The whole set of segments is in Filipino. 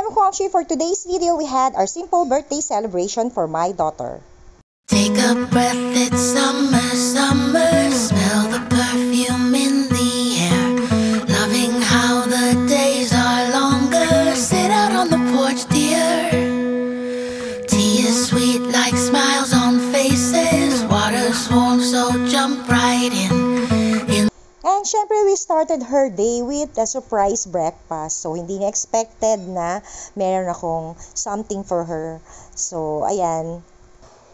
I'm Kwamshi. For today's video, we had our simple birthday celebration for my daughter. Take a breath, it's summer, summer. Smell the perfume in the air. Loving how the days are longer. Sit out on the porch, dear. Tea is sweet like smiles on faces. Water's warm, so jump right in. And syempre, we started her day with a surprise breakfast. So, hindi na-expected na meron akong something for her. So, ayan.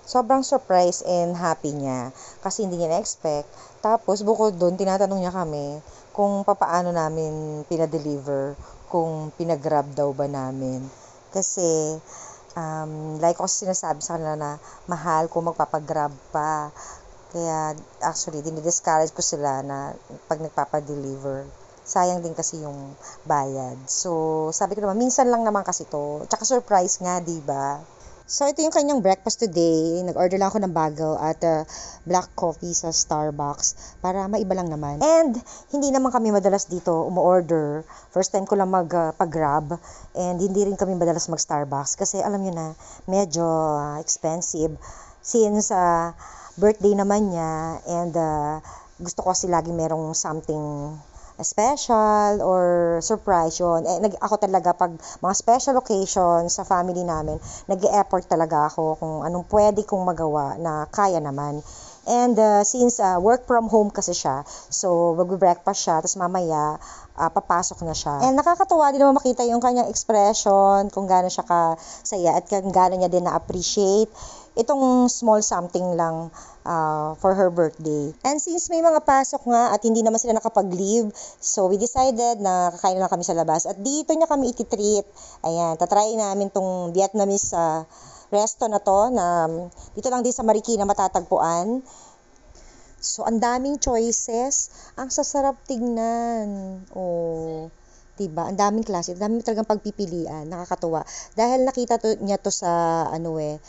Sobrang surprise and happy niya. Kasi hindi niya na-expect. Tapos, bukod doon, tinatanong niya kami kung papaano namin pinadeliver. Kung pinagrab daw ba namin. Kasi, like ko sinasabi sa kanila na mahal kung magpapagrab pa. Kaya actually, dinidiscourage ko sila na pag nagpapadeliver, sayang din kasi yung bayad. So, sabi ko naman, minsan lang naman kasi to. Tsaka surprise nga, diba? So, ito yung kanyang breakfast today. Nag-order lang ako ng bagel at black coffee sa Starbucks para maiba lang naman. And, hindi naman kami madalas dito umu-order. First time ko lang mag-grab. And, hindi rin kami madalas mag-Starbucks. Kasi, alam nyo na, medyo expensive. Since, birthday naman niya and gusto ko kasi lagi merong something special or surprise yun. Ako talaga pag mga special occasion sa family namin, nag-e-effort talaga ako kung anong pwede kong magawa na kaya naman. And since work from home kasi siya, so mag-breakfast siya, tapos mamaya papasok na siya. And nakakatuwa din naman makita yung kanyang expression, kung gaano siya kasaya at kung gaano niya din na-appreciate itong small something lang for her birthday. And since may mga pasok nga at hindi naman sila nakapag-leave, so we decided na kakain lang kami sa labas. At dito niya kami ititreat. Ayan, tatry namin tong Vietnamese resto na to na dito lang din sa Marikina matatagpuan. So, ang daming choices. Ang sasarap tignan. Oh, diba? Ang daming klase. Ang daming talagang pagpipilian. Nakakatuwa. Dahil nakita niya to sa,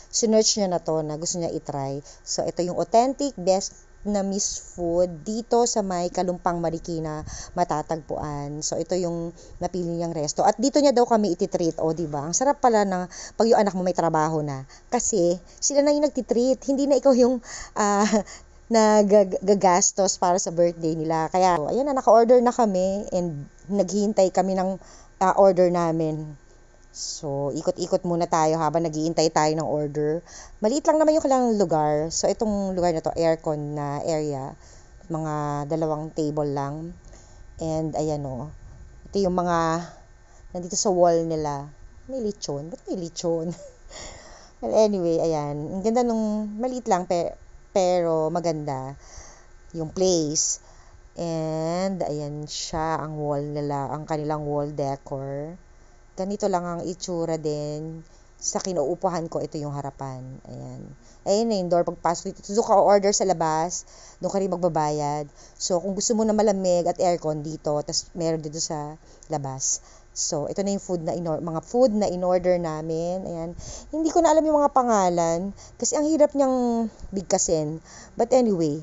sinearch niya na to na gusto niya itry. So, ito yung authentic Vietnamese food dito sa may Kalumpang Marikina matatagpuan. So, ito yung napili niyang resto. At dito niya daw kami ititreat. O, diba? Ang sarap pala na pag yung anak mo may trabaho na. Kasi, sila na yung nagtitreat. Hindi na ikaw yung gagastos para sa birthday nila. Kaya, ayan na, naka-order na kami and naghihintay kami ng order namin. So, ikot-ikot muna tayo habang naghihintay tayo ng order. Maliit lang naman yung kailangang lugar. So, itong lugar na to, aircon na area. Mga 2 table lang. And, ayan o. Ito yung mga nandito sa wall nila. May lechon. Ba't may lechon? Well, anyway, ayan. Ang ganda nung maliit lang pero maganda yung place. And, ayan siya, ang wall nila, ang kanilang wall decor. Ganito lang ang itsura din. Sa kinuupuhan ko, ito yung harapan. Ayan. Ayan na yung door. Pagpasok dito, doon ka order sa labas. Doon ka rin magbabayad. So, kung gusto mo na malamig at aircon dito, tas meron dito sa labas. So, ito na yung mga food na in-order namin. Ayan. Hindi ko na alam yung mga pangalan kasi ang hirap niyang bigkasin. But anyway,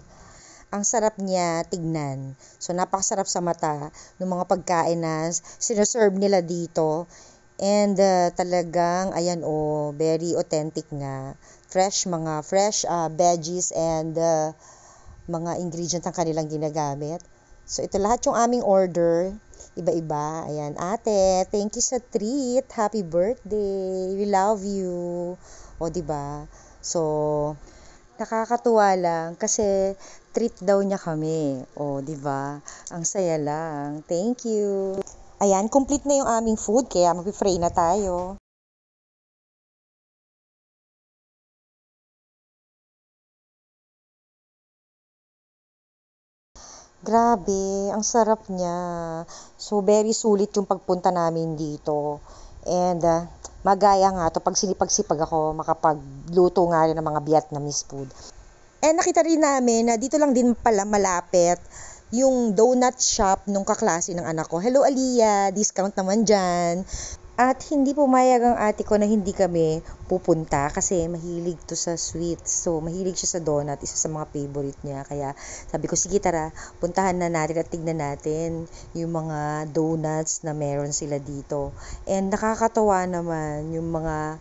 ang sarap niya tignan. So, napakasarap sa mata ng mga pagkain na sinaserve nila dito. And talagang, ayan very authentic nga. Mga fresh veggies and mga ingredients ang kanilang ginagamit. So, ito lahat yung aming order. Iba-iba. Ayan, ate, thank you sa treat. Happy birthday. We love you. O, diba? So, nakakatuwa lang kasi treat daw niya kami. O, diba? Ang saya lang. Thank you. Ayan, complete na yung aming food kaya mag-pray na tayo. Grabe, ang sarap niya. So, very sulit yung pagpunta namin dito. And, magaya nga to pag sinipag-sipag ako, makapagluto nga rin ng mga Vietnamese food. And nakita rin namin na dito lang din pala malapit yung donut shop nung kaklase ng anak ko. Hello, Aliyah, discount naman dyan. At hindi pumayag ang ate ko na hindi kami pupunta kasi mahilig to sa sweets. So, mahilig siya sa donut, isa sa mga favorite niya. Kaya sabi ko, sige tara, puntahan na natin at tignan natin yung mga donuts na meron sila dito. And nakakatawa naman yung mga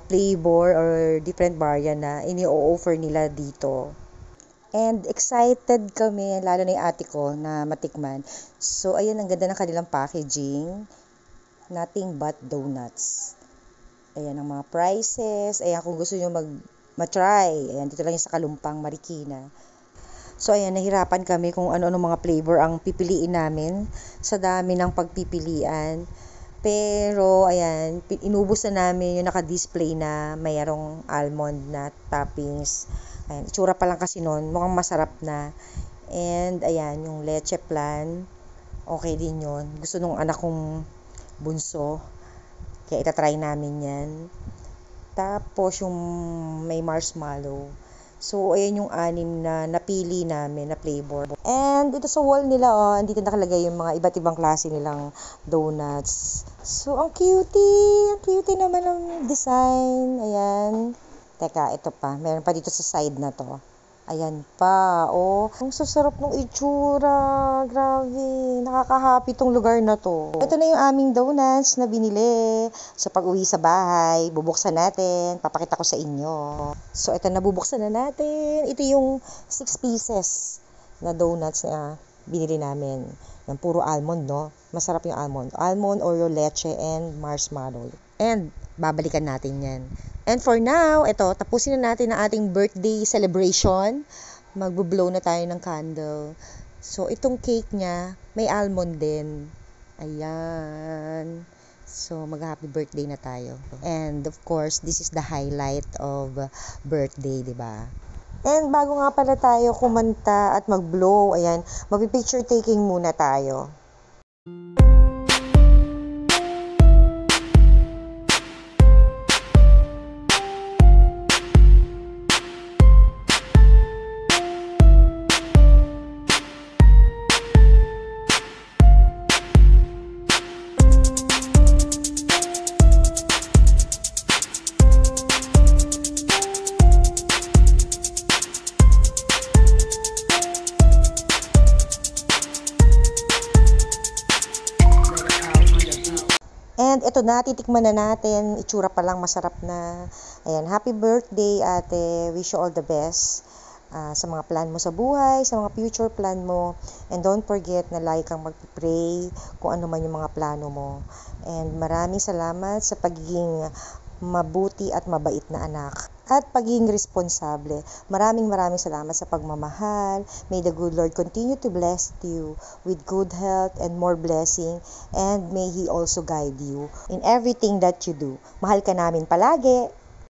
flavor or different variant na ini-offer nila dito. And excited kami, lalo na yung ate ko na matikman. So, ayun, ang ganda ng kanilang packaging. Nothing but donuts. Ayan ang mga prices. Ayan kung gusto nyo ma-try. Ayan, dito lang yung sa Kalumpang, Marikina. So, ayan, nahirapan kami kung ano-ano mga flavor ang pipiliin namin sa dami ng pagpipilian. Pero, ayan, inubos na namin yung naka-display na mayroong almond na toppings. Ayan, itsura pa lang kasi nun. Mukhang masarap na. And, ayan, yung leche plan. Okay din yun. Gusto nung anak kong bunso. Kaya itatry namin yan. Tapos yung may marshmallow. So, ayan yung 6 na napili namin na flavor. And ito sa wall nila, andito nakalagay yung mga iba't ibang klase nilang donuts. So, ang cutie! Ang cutie naman ng design. Ayan. Teka, ito pa. Meron pa dito sa side na to. Ayan pa, ang sasarap ng itsura, grabe, nakaka-happy tong lugar na to. Ito na yung aming donuts na binili. So pag-uwi sa bahay, bubuksan natin, papakita ko sa inyo. So ito na, bubuksan na natin. Ito yung 6 pieces na donuts na binili namin. Yan, puro almond, no? Masarap yung almond. Almond, Oreo, leche, and marshmallow. And babalikan natin yan. And for now, ito, tapusin na natin ang ating birthday celebration. Magbo-blow na tayo ng candle. So, itong cake niya, may almond din. Ayan. So, mag-happy birthday na tayo. And of course, this is the highlight of birthday, di ba? And bago nga pala tayo kumanta at mag-blow, ayan, mag-picture taking muna tayo. And ito na, titikman na natin. Itsura pa lang, masarap na. Ayan, happy birthday, ate. Wish you all the best sa mga plan mo sa buhay, sa mga future plan mo. And don't forget na lagi kang mag-pray kung ano man yung mga plano mo. And maraming salamat sa pagiging mabuti at mabait na anak. At pagiging responsable. Maraming salamat sa pagmamahal. May the good Lord continue to bless you with good health and more blessing. And may He also guide you in everything that you do. Mahal ka namin palagi.